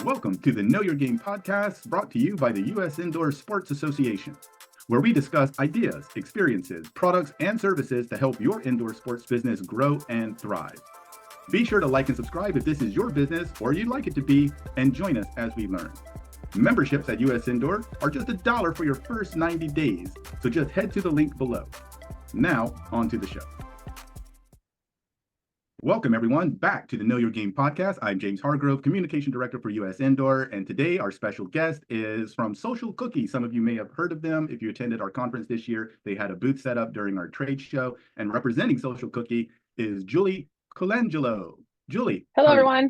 Welcome to the Know Your Game podcast, brought to you by the U.S. Indoor Sports Association, where we discuss ideas, experiences, products, and services to help your indoor sports business grow and thrive. Be sure to like and subscribe if this is your business or you'd like it to be, and join us as we learn. Memberships at U.S. Indoor are just $1 for your first 90 days, so just head to the link below. Now, on to the show. Welcome, everyone, back to the Know Your Game podcast. I'm James Hargrove, Communication Director for U.S. Indoor, and today our special guest is from Social Cookie. Some of you may have heard of them if you attended our conference this year. They had a booth set up during our trade show, and representing Social Cookie is Julie Colangelo. Julie. Hello, everyone.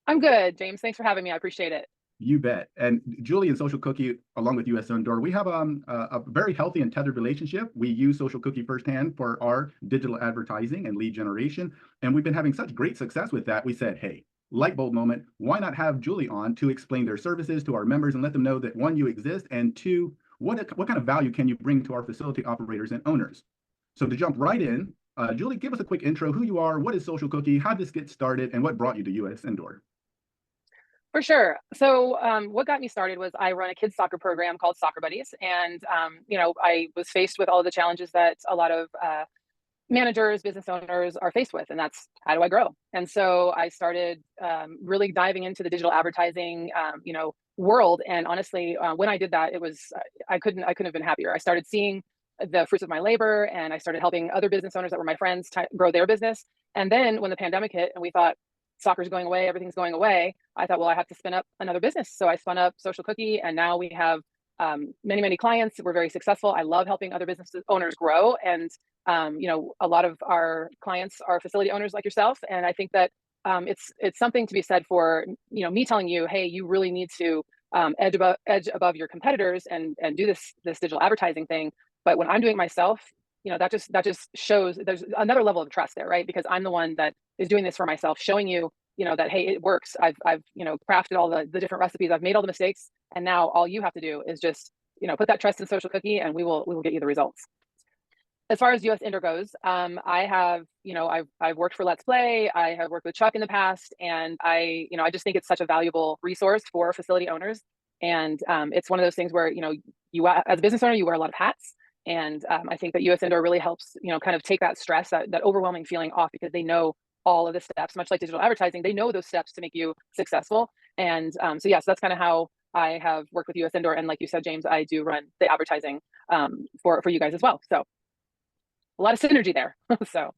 I'm good, James. Thanks for having me. I appreciate it. You bet. And Julie and Social Cookie, along with U.S. Indoor, we have a very healthy and tethered relationship. We use Social Cookie firsthand for our digital advertising and lead generation. And we've been having such great success with that. We said, hey, light bulb moment, why not have Julie on to explain their services to our members and let them know that, one, you exist, and two, what kind of value can you bring to our facility operators and owners? So to jump right in, Julie, give us a quick intro, who you are, what is Social Cookie, how did this get started, and what brought you to U.S. Indoor? For sure. So what got me started was I run a kids soccer program called Soccer Buddies. And, I was faced with all of the challenges that a lot of managers, business owners are faced with. And that's, how do I grow? And so I started really diving into the digital advertising, world. And honestly, when I did that, I couldn't have been happier. I started seeing the fruits of my labor, and I started helping other business owners that were my friends grow their business. And then when the pandemic hit and we thought, soccer's going away, everything's going away, I thought, well, I have to spin up another business. So I spun up Social Cookie, and now we have many clients. We're very successful. I love helping other business owners grow. And, a lot of our clients are facility owners like yourself. And I think that it's something to be said for, me telling you, hey, you really need to edge above your competitors and do this digital advertising thing. But when I'm doing it myself, that just shows there's another level of trust there, right? Because I'm the one that is doing this for myself, showing you, that, hey, it works. I've crafted all the different recipes. I've made all the mistakes. And now all you have to do is just, put that trust in Social Cookie, and we will get you the results. As far as U.S. Indoor goes, I have, I've worked for Let's Play. I have worked with Chuck in the past, and I just think it's such a valuable resource for facility owners. And it's one of those things where, you as a business owner, you wear a lot of hats. And I think that U.S. Indoor really helps, kind of take that stress, that overwhelming feeling off, because they know all of the steps, much like digital advertising, they know those steps to make you successful. And so that's kind of how I have worked with U.S. Indoor. And like you said, James, I do run the advertising for you guys as well. So a lot of synergy there. So.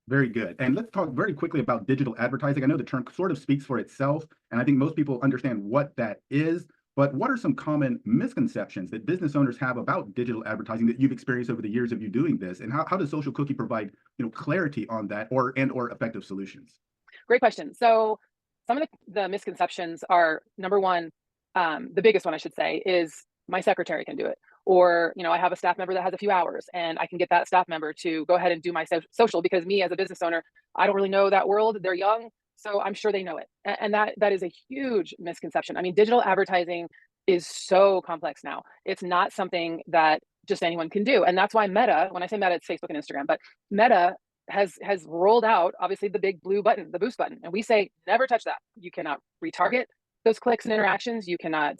Very good. And let's talk very quickly about digital advertising. I know the term sort of speaks for itself, and I think most people understand what that is. But what are some common misconceptions that business owners have about digital advertising that you've experienced over the years of you doing this? And how does Social Cookie provide, clarity on that or effective solutions? Great question. So some of the misconceptions are, number one, the biggest one I should say, is my secretary can do it. Or, I have a staff member that has a few hours, and I can get that staff member to go ahead and do my social, because me as a business owner, I don't really know that world. They're young. So I'm sure they know it. And that is a huge misconception. I mean, digital advertising is so complex now. It's not something that just anyone can do. And that's why Meta, when I say Meta, it's Facebook and Instagram, but Meta has rolled out, obviously, the big blue button, the boost button. And we say, never touch that. You cannot retarget those clicks and interactions. You cannot,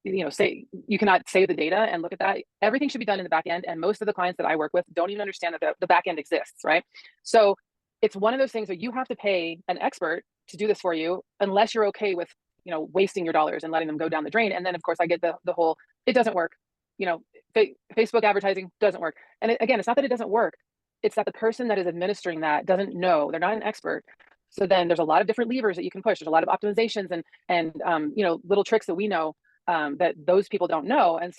you cannot save the data and look at that. Everything should be done in the back end. And most of the clients that I work with don't even understand that the back end exists, right? So it's one of those things where you have to pay an expert to do this for you, unless you're okay with, wasting your dollars and letting them go down the drain. And then, of course, I get the whole, it doesn't work. Facebook advertising doesn't work. And again, it's not that it doesn't work. It's that the person that is administering that doesn't know. They're not an expert. So then there's a lot of different levers that you can push. There's a lot of optimizations and little tricks that we know that those people don't know. And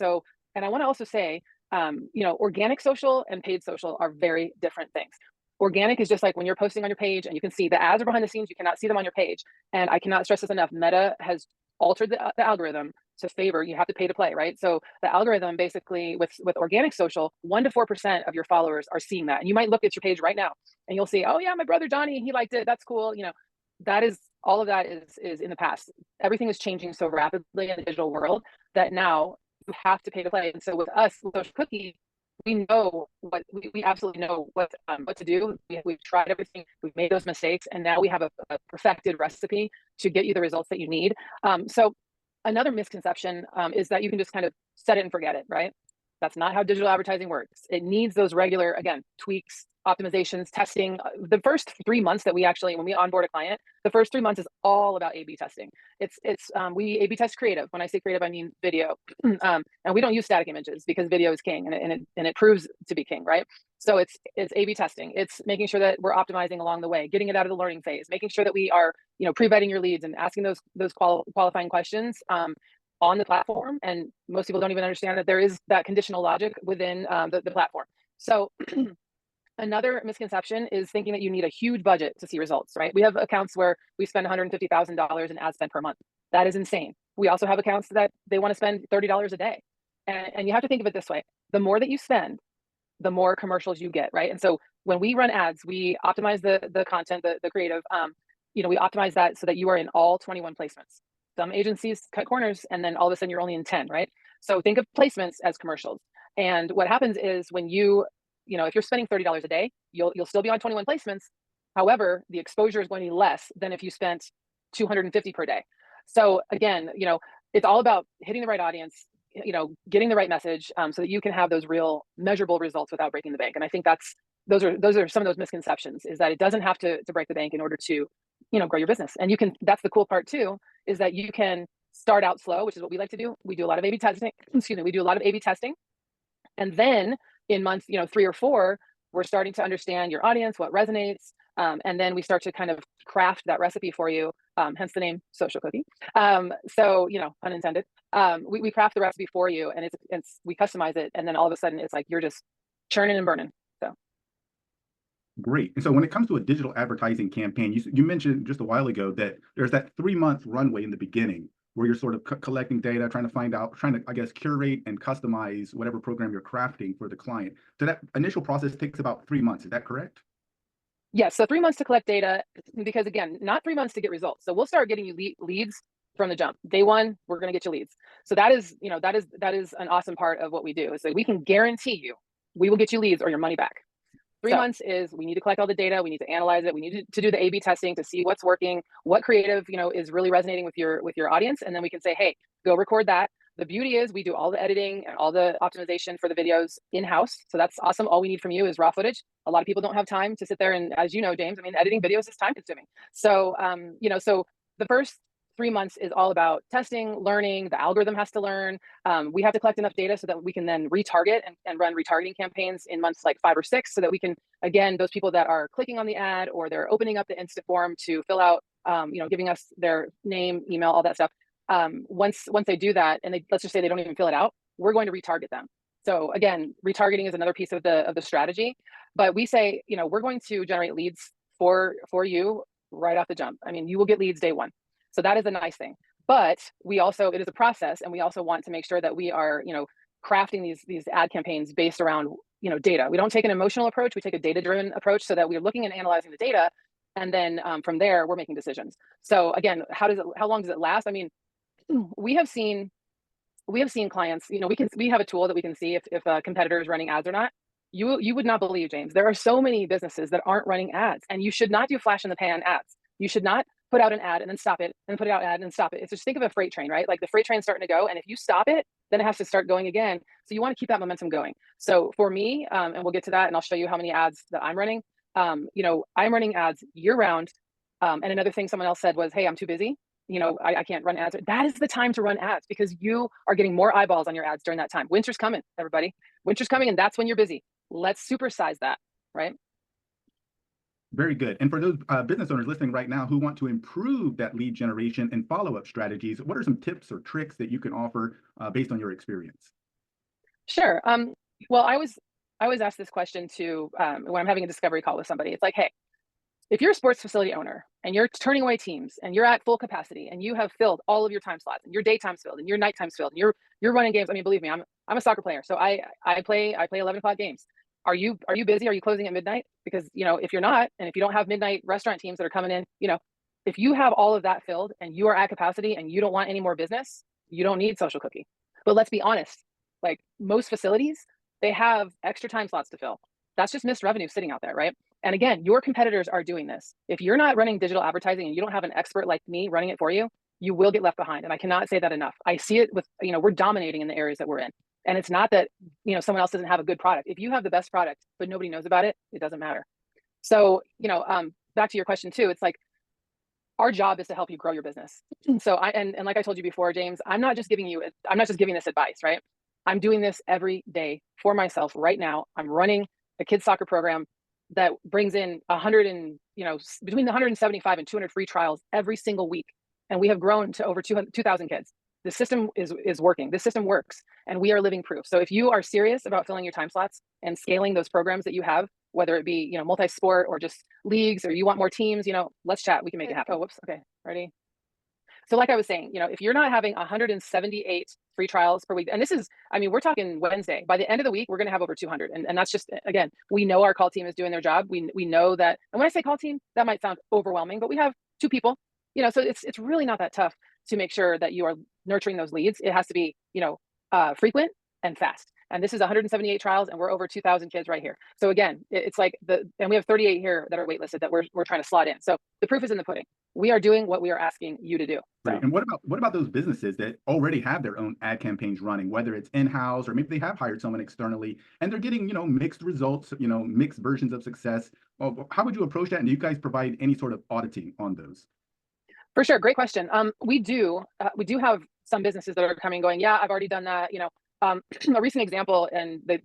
I want to also say, organic social and paid social are very different things. Organic is just like when you're posting on your page and you can see the ads are behind the scenes, you cannot see them on your page. And I cannot stress this enough. Meta has altered the algorithm to favor, you have to pay to play, right? So the algorithm basically with organic social, 1% to 4% of your followers are seeing that. And you might look at your page right now and you'll see, oh yeah, my brother Johnny, he liked it. That's cool. That is, all of that is in the past. Everything is changing so rapidly in the digital world that now you have to pay to play. And so with us, with Social Cookie, we know we absolutely know what to do. We've tried everything. We've made those mistakes, and now we have a perfected recipe to get you the results that you need. So another misconception is that you can just kind of set it and forget it, right? That's not how digital advertising works. It needs those regular, again, tweaks, optimizations, testing. The first 3 months that when we onboard a client, the first 3 months is all about A/B testing. We A/B test creative. When I say creative, I mean video, and we don't use static images because video is king, and it proves to be king, right? So it's A/B testing. It's making sure that we're optimizing along the way, getting it out of the learning phase, making sure that we are pre-vetting your leads and asking those qualifying questions on the platform. And most people don't even understand that there is that conditional logic within the platform. So another misconception is thinking that you need a huge budget to see results, right? We have accounts where we spend $150,000 in ad spend per month. That is insane. We also have accounts that they want to spend $30 a day. And you have to think of it this way. The more that you spend, the more commercials you get, right? And so when we run ads, we optimize the content, the creative, we optimize that so that you are in all 21 placements. Some agencies cut corners and then all of a sudden you're only in 10, right? So think of placements as commercials. And what happens is when if you're spending $30 a day, you'll still be on 21 placements. However, the exposure is going to be less than if you spent 250 per day. So again, it's all about hitting the right audience, getting the right message, so that you can have those real measurable results without breaking the bank. And I think those are some of those misconceptions, is that it doesn't have to break the bank in order to grow your business. And that's the cool part too, is that you can start out slow, which is what we like to do. We do a lot of A/B testing. We do a lot of A/B testing, and then in months 3 or 4, we're starting to understand your audience, what resonates, and then we start to kind of craft that recipe for you. Hence the name Social Cookie. So unintended. We craft the recipe for you, and we customize it, and then all of a sudden it's like you're just churning and burning. So Great. And so when it comes to a digital advertising campaign, you mentioned just a while ago that there's that 3-month runway in the beginning where you're sort of collecting data, trying to, I guess, curate and customize whatever program you're crafting for the client. So that initial process takes about 3 months. Is that correct? Yes. So 3 months to collect data, because again, not 3 months to get results. So we'll start getting you leads from the jump. Day one, we're going to get you leads. So that is an awesome part of what we do, is that we can guarantee you we will get you leads or your money back. 3 months is we need to collect all the data. We need to analyze it. We need to do the A/B testing to see what's working, what creative, is really resonating with your audience. And then we can say, hey, go record that. The beauty is we do all the editing and all the optimization for the videos in-house. So that's awesome. All we need from you is raw footage. A lot of people don't have time to sit there. And as you know, James, editing videos is time consuming. So, so the first 3 months is all about testing, learning. The algorithm has to learn. We have to collect enough data so that we can then retarget and run retargeting campaigns in months like 5 or 6, so that we can, again, those people that are clicking on the ad or they're opening up the Insta form to fill out, giving us their name, email, all that stuff. Once they do that, and let's just say they don't even fill it out, we're going to retarget them. So again, retargeting is another piece of the strategy. But we say, we're going to generate leads for you right off the jump. You will get leads day one. So that is a nice thing. But it is a process, and we also want to make sure that we are, crafting these ad campaigns based around, data. We don't take an emotional approach. We take a data-driven approach, so that we're looking and analyzing the data. And then from there, we're making decisions. So again, how long does it last? We have seen clients, we have a tool that we can see if a competitor is running ads or not. You would not believe, James, there are so many businesses that aren't running ads, and you should not do flash in the pan ads. You should not put out an ad and then stop it, and put out an ad and stop it. It's just, think of a freight train, right? Like the freight train's starting to go, and if you stop it, then it has to start going again. So you want to keep that momentum going. So for me, and we'll get to that, and I'll show you how many ads that I'm running. I'm running ads year round. And another thing someone else said was, hey, I'm too busy. I can't run ads. That is the time to run ads, because you are getting more eyeballs on your ads during that time. Winter's coming, everybody. Winter's coming, and that's when you're busy. Let's supersize that, right? Very good. And for those business owners listening right now who want to improve that lead generation and follow-up strategies, what are some tips or tricks that you can offer based on your experience? Sure. Well, I always ask this question to when I'm having a discovery call with somebody. It's like, hey, if you're a sports facility owner and you're turning away teams and you're at full capacity and you have filled all of your time slots and your daytime's filled and your nighttime's filled and you're running games. Believe me, I'm a soccer player, so I play 11 o'clock games. Are you busy? Are you closing at midnight? Because if you're not, and if you don't have midnight restaurant teams that are coming in, if you have all of that filled and you are at capacity and you don't want any more business, you don't need Social Cookie. But let's be honest, like most facilities, they have extra time slots to fill. That's just missed revenue sitting out there, right? And again, your competitors are doing this. If you're not running digital advertising and you don't have an expert like me running it for you, you will get left behind. And I cannot say that enough. I see it with, we're dominating in the areas that we're in. And it's not that, someone else doesn't have a good product. If you have the best product, but nobody knows about it, it doesn't matter. So, back to your question too, it's like, our job is to help you grow your business. So and like I told you before, James, I'm not just giving this advice, right? I'm doing this every day for myself right now. I'm running a kids soccer program that brings in between 175 and 200 free trials every single week. And we have grown to over 2,000 kids. The system is working. This system works, and we are living proof. So if you are serious about filling your time slots and scaling those programs that you have, whether it be, multi-sport or just leagues, or you want more teams, let's chat. We can make it happen. Oh, whoops. Okay. Ready? So like I was saying, if you're not having 178 free trials per week, and this is, we're talking Wednesday. By the end of the week, we're going to have over 200. And that's just, again, we know our call team is doing their job. We know that. And when I say call team, that might sound overwhelming, but we have 2 people, so it's really not that tough to make sure that you are nurturing those leads. It has to be, frequent and fast. And this is 178 trials, and we're over 2,000 kids right here. So again, it's like and we have 38 here that are waitlisted that we're trying to slot in. So the proof is in the pudding. We are doing what we are asking you to do. Right. And what about those businesses that already have their own ad campaigns running, whether it's in-house or maybe they have hired someone externally and they're getting, mixed results, mixed versions of success. Well, how would you approach that? And do you guys provide any sort of auditing on those? For sure. Great question. We do have some businesses that are coming going, yeah, I've already done that. A recent example, and they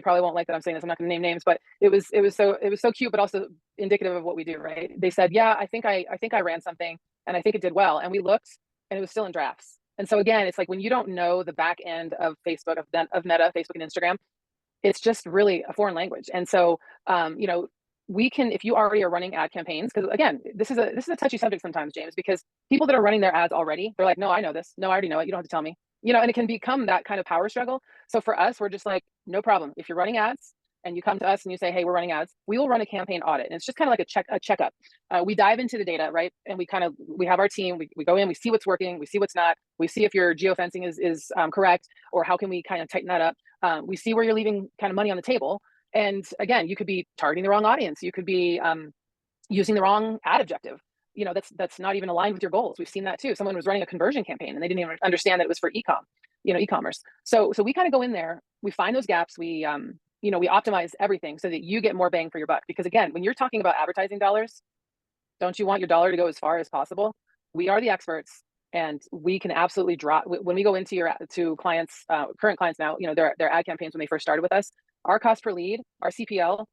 probably won't like that I'm saying this. I'm not going to name names, but it was so cute, but also indicative of what we do. Right? They said, yeah, I think I ran something, and I think it did well. And we looked, and it was still in drafts. And so again, it's like when you don't know the back end of Facebook, of Meta, Facebook, and Instagram, it's just really a foreign language. And so, we can, if you already are running ad campaigns, because again, this is a touchy subject sometimes, James, because people that are running their ads already, they're like, no, I know this. No, I already know it. You don't have to tell me. And it can become that kind of power struggle. So for us, we're just like, no problem. If you're running ads and you come to us and you say, hey, we're running ads, we will run a campaign audit. And it's just kind of like a checkup. We dive into the data, right? And we have our team, we go in, we see what's working, we see what's not, we see if your geofencing is correct, or how can we kind of tighten that up. We see where you're leaving kind of money on the table. And again, you could be targeting the wrong audience. You could be using the wrong ad objective. That's not even aligned with your goals. We've seen that too. Someone was running a conversion campaign and they didn't even understand that it was for e-commerce. So we kind of go in there, we find those gaps, we optimize everything so that you get more bang for your buck. Because again, when you're talking about advertising dollars, don't you want your dollar to go as far as possible? We are the experts, and we can absolutely drop when we go into to clients, current clients now, their ad campaigns when they first started with us. Our cost per lead, our CPL,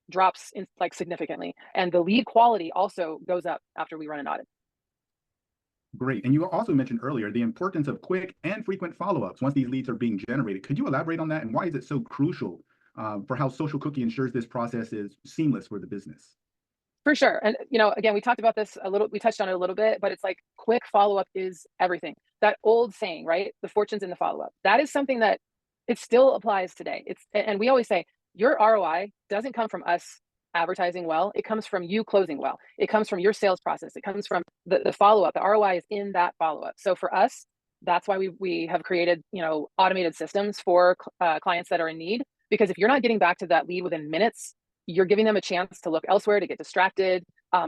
drops in significantly, and the lead quality also goes up after we run an audit. Great. And you also mentioned earlier the importance of quick and frequent follow-ups once these leads are being generated. Could you elaborate on that, and why is it so crucial for how Social Cookie ensures this process is seamless for the business? For sure. And, again, we talked about this a little, we touched on it a little bit, but it's like quick follow-up is everything. That old saying, right? The fortune's in the follow-up. That is something that it still applies today. And we always say your ROI doesn't come from us advertising well. It comes from you closing well. It comes from your sales process. It comes from the follow-up. The ROI is in that follow-up. So for us, that's why we have created, automated systems for clients that are in need. Because if you're not getting back to that lead within minutes, you're giving them a chance to look elsewhere, to get distracted,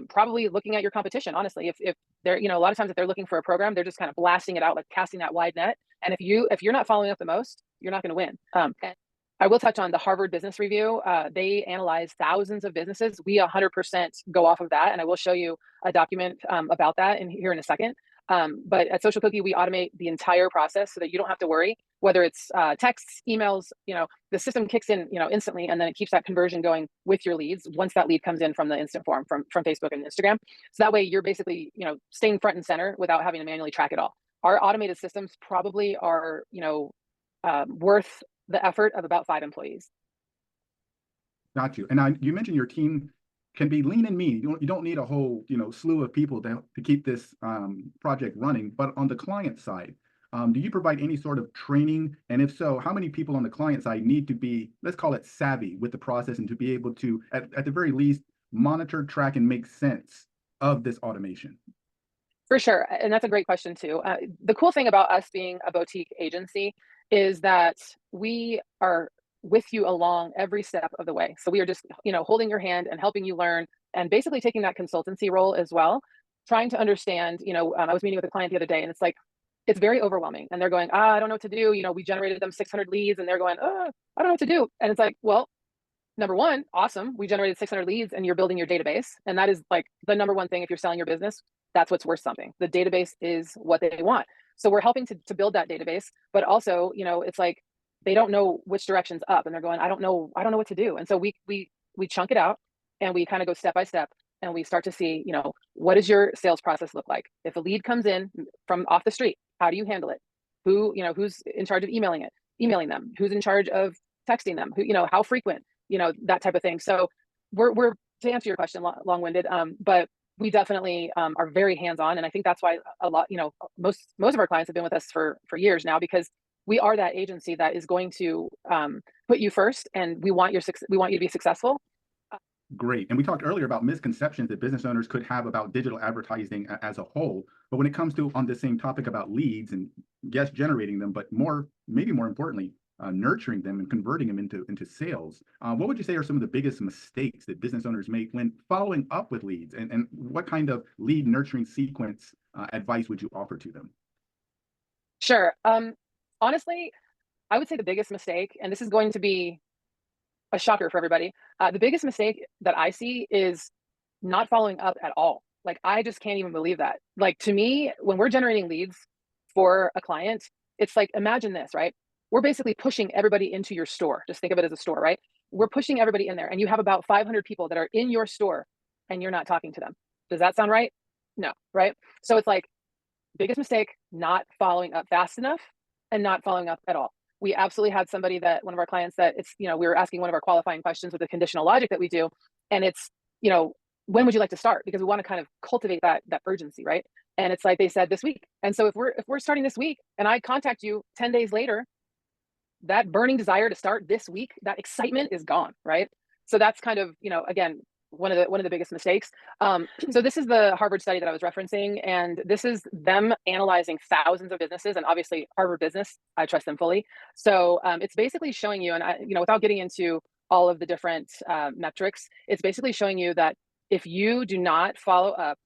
probably looking at your competition. Honestly, if they're, a lot of times if they're looking for a program, they're just kind of blasting it out, like casting that wide net. And if you're not following up the most, you're not going to win. And I will touch on the Harvard Business Review. They analyze thousands of businesses. We 100% go off of that. And I will show you a document about that here in a second. But at Social Cookie, we automate the entire process so that you don't have to worry, whether it's texts, emails, the system kicks in, instantly, and then it keeps that conversion going with your leads once that lead comes in from the instant form from Facebook and Instagram. So that way you're basically, staying front and center without having to manually track it all. Our automated systems probably are, worth the effort of about 5 employees. Got you. And you mentioned your team can be lean and mean. You don't need a whole slew of people to keep this project running. But on the client side, do you provide any sort of training? And if so, how many people on the client side need to be, let's call it, savvy with the process and to be able to, at the very least, monitor, track, and make sense of this automation? For sure. And that's a great question too. The cool thing about us being a boutique agency is that we are with you along every step of the way. So we are just, holding your hand and helping you learn, and basically taking that consultancy role as well, trying to understand, I was meeting with a client the other day, and it's very overwhelming, and they're going, I don't know what to do. We generated them 600 leads, and they're going, I don't know what to do. And it's like, well, number one, awesome. We generated 600 leads and you're building your database. And that is like the number one thing. If you're selling your business, that's what's worth something. The database is what they want. So we're helping to build that database, but also, it's like, they don't know which direction's up, and they're going, I don't know what to do. And so we chunk it out, and we kind of go step by step, and we start to see, what does your sales process look like? If a lead comes in from off the street, how do you handle it? Who's in charge of emailing them? Who's in charge of texting them? How frequent? That type of thing. So we're to answer your question, long-winded, but we definitely are very hands-on. And I think that's why a lot, most of our clients have been with us for years now, because we are that agency that is going to put you first, and we want you to be successful. Great. And we talked earlier about misconceptions that business owners could have about digital advertising as a whole. But when it comes to on the same topic about leads and yes, generating them, but maybe more importantly, nurturing them and converting them into sales, what would you say are some of the biggest mistakes that business owners make when following up with leads? And what kind of lead nurturing sequence advice would you offer to them? Sure. Honestly, I would say the biggest mistake, and this is going to be a shocker for everybody, the biggest mistake that I see is not following up at all. Like, I just can't even believe that. Like, to me, when we're generating leads for a client, it's like, imagine this, right? We're basically pushing everybody into your store. Just think of it as a store, right? We're pushing everybody in there, and you have about 500 people that are in your store, and you're not talking to them. Does that sound right? No, right? So it's like, biggest mistake, not following up fast enough and not following up at all. We absolutely had somebody, that one of our clients, that we were asking one of our qualifying questions with the conditional logic that we do. And it's, when would you like to start? Because we want to kind of cultivate that urgency, right? And it's like, they said this week. And so if we're starting this week, and I contact you 10 days later, that burning desire to start this week, that excitement is gone, right? So that's kind of, again, one of the biggest mistakes. So this is the Harvard study that I was referencing, and this is them analyzing thousands of businesses, and obviously Harvard Business, I trust them fully. So it's basically showing you, and without getting into all of the different metrics, it's basically showing you that if you do not follow up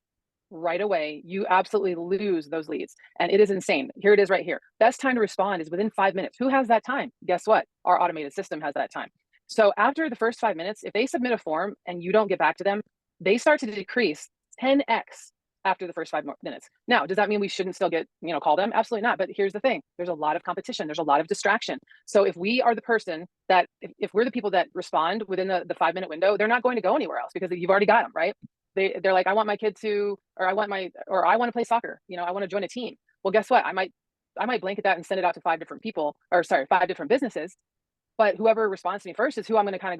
right away, you absolutely lose those leads. And it is insane. Here it is right here. Best time to respond is within 5 minutes. Who has that time? Guess what? Our automated system has that time. So after the first 5 minutes, if they submit a form and you don't get back to them, they start to decrease 10x after the first 5 minutes. Now, does that mean we shouldn't still call them? Absolutely not. But here's the thing. There's a lot of competition. There's a lot of distraction. So if we are the person that, if we're the people that respond within the 5-minute window, they're not going to go anywhere else, because you've already got them, right? They're like, I want my kid to, or I want to play soccer. I want to join a team. Well, guess what? I might blanket that and send it out to 5 different businesses. But whoever responds to me first is who I'm going to kind of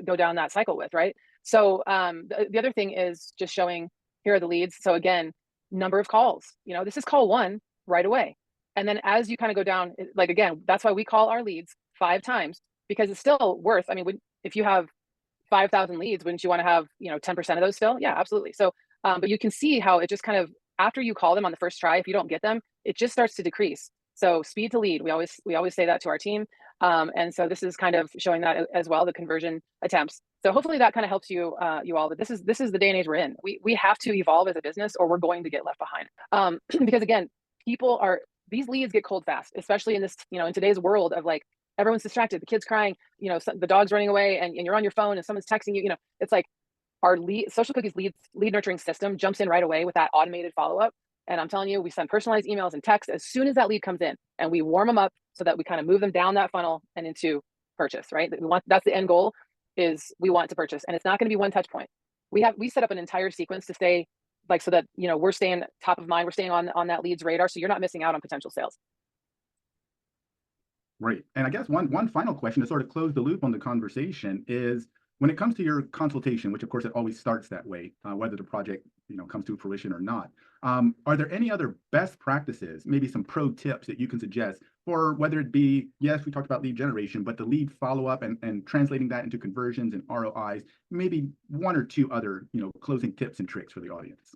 go down that cycle with, right? So the other thing is just showing, here are the leads. So again, number of calls. This is call 1 right away, and then as you kind of go down, like, again, that's why we call our leads 5 times, because it's still worth. I mean, if you have 5,000 leads, wouldn't you want to have 10% of those still? Yeah, absolutely. So, but you can see how it just kind of, after you call them on the first try, if you don't get them, it just starts to decrease. So speed to lead, we always say that to our team. And so this is kind of showing that as well, the conversion attempts. So hopefully that kind of helps you all. But this is the day and age we're in. We have to evolve as a business, or we're going to get left behind. Because again, these leads get cold fast, especially in this, in today's world of, like, everyone's distracted, the kid's crying, the dog's running away, and you're on your phone and someone's texting you. It's like, our Social Cookie's lead nurturing system jumps in right away with that automated follow-up. And I'm telling you, we send personalized emails and texts as soon as that lead comes in, and we warm them up so that we kind of move them down that funnel and into purchase, right? That's the end goal, is we want to purchase. And it's not going to be one touch point. We set up an entire sequence to stay, like, so that, we're staying top of mind, we're staying on that lead's radar. So you're not missing out on potential sales. Right. And I guess one final question to sort of close the loop on the conversation is, when it comes to your consultation, which of course it always starts that way, whether the project comes to fruition or not, are there any other best practices, maybe some pro tips that you can suggest for, whether it be, yes, we talked about lead generation, but the lead follow-up and translating that into conversions and ROIs, maybe 1 or 2 other closing tips and tricks for the audience?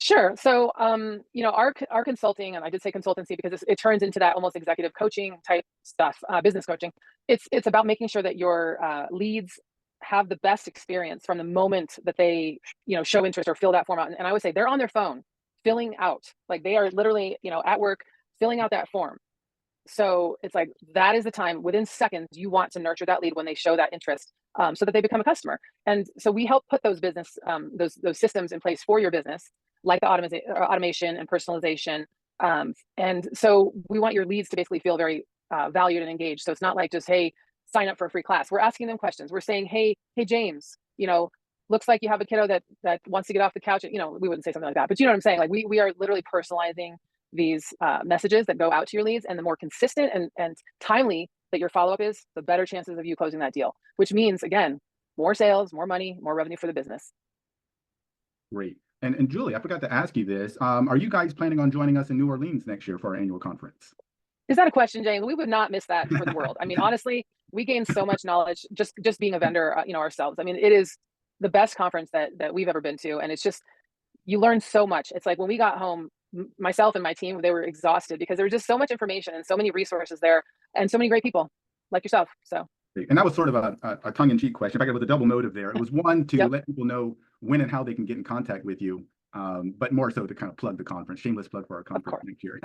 Sure. So, our consulting, and I did say consultancy because it turns into that almost executive coaching type stuff, business coaching. It's about making sure that your leads have the best experience from the moment that they, show interest or fill that form out. And I would say they're on their phone filling out, like they are literally, at work filling out that form. So it's like that is the time within seconds you want to nurture that lead when they show that interest, so that they become a customer. And so we help put those business those systems in place for your business, like the automation and personalization. And so we want your leads to basically feel very valued and engaged. So it's not like just, hey, sign up for a free class. We're asking them questions. We're saying, hey James, looks like you have a kiddo that wants to get off the couch. We wouldn't say something like that, but you know what I'm saying. Like we are literally personalizing these messages that go out to your leads, and the more consistent and timely that your follow-up is, the better chances of you closing that deal, which means, again, more sales, more money, more revenue for the business. Great. And Julie, I forgot to ask you this. Are you guys planning on joining us in New Orleans next year for our annual conference? Is that a question, James? We would not miss that for the world. I mean, honestly, we gain so much knowledge just being a vendor, ourselves. I mean, it is the best conference that we've ever been to, and it's just you learn so much. It's like when we got home, myself and my team, they were exhausted because there was just so much information and so many resources there, and so many great people like yourself. So, And that was sort of a tongue-in-cheek question. In fact, it was a double motive there. It was one to yep, let people know when and how they can get in contact with you, but more so to kind of plug the conference. Shameless plug for our of conference course, next year.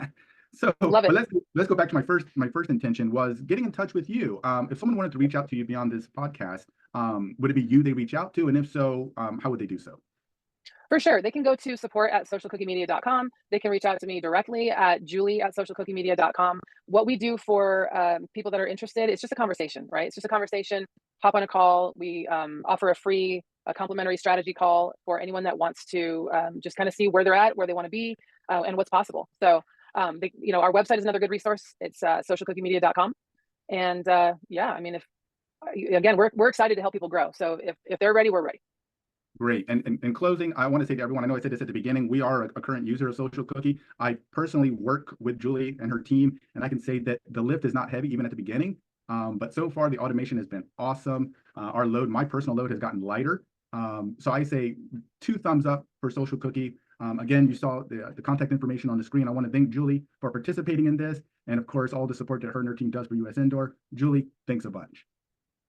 So, love but it. let's go back to my first intention was getting in touch with you. If someone wanted to reach out to you beyond this podcast, would it be you they reach out to? And if so, how would they do so? For sure. They can go to support@socialcookiemedia.com. They can reach out to me directly at julie@socialcookiemedia.com. What we do for people that are interested, it's just a conversation, right? It's just a conversation. Hop on a call. We offer a complimentary strategy call for anyone that wants to just kind of see where they're at, where they want to be, and what's possible. So, our website is another good resource. It's socialcookiemedia.com. And yeah, I mean, if again, we're excited to help people grow. So if they're ready, we're ready. Great. And in closing, I want to say to everyone, I know I said this at the beginning, we are a current user of Social Cookie. I personally work with Julie and her team, and I can say that the lift is not heavy even at the beginning. But so far, the automation has been awesome. My personal load has gotten lighter. So I say 2 thumbs up for Social Cookie. Again, you saw the contact information on the screen. I want to thank Julie for participating in this. And of course, all the support that her and her team does for US Indoor. Julie, thanks a bunch.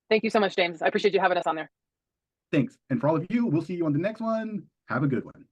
Thank you so much, James. I appreciate you having us on there. Thanks. And for all of you, we'll see you on the next one. Have a good one.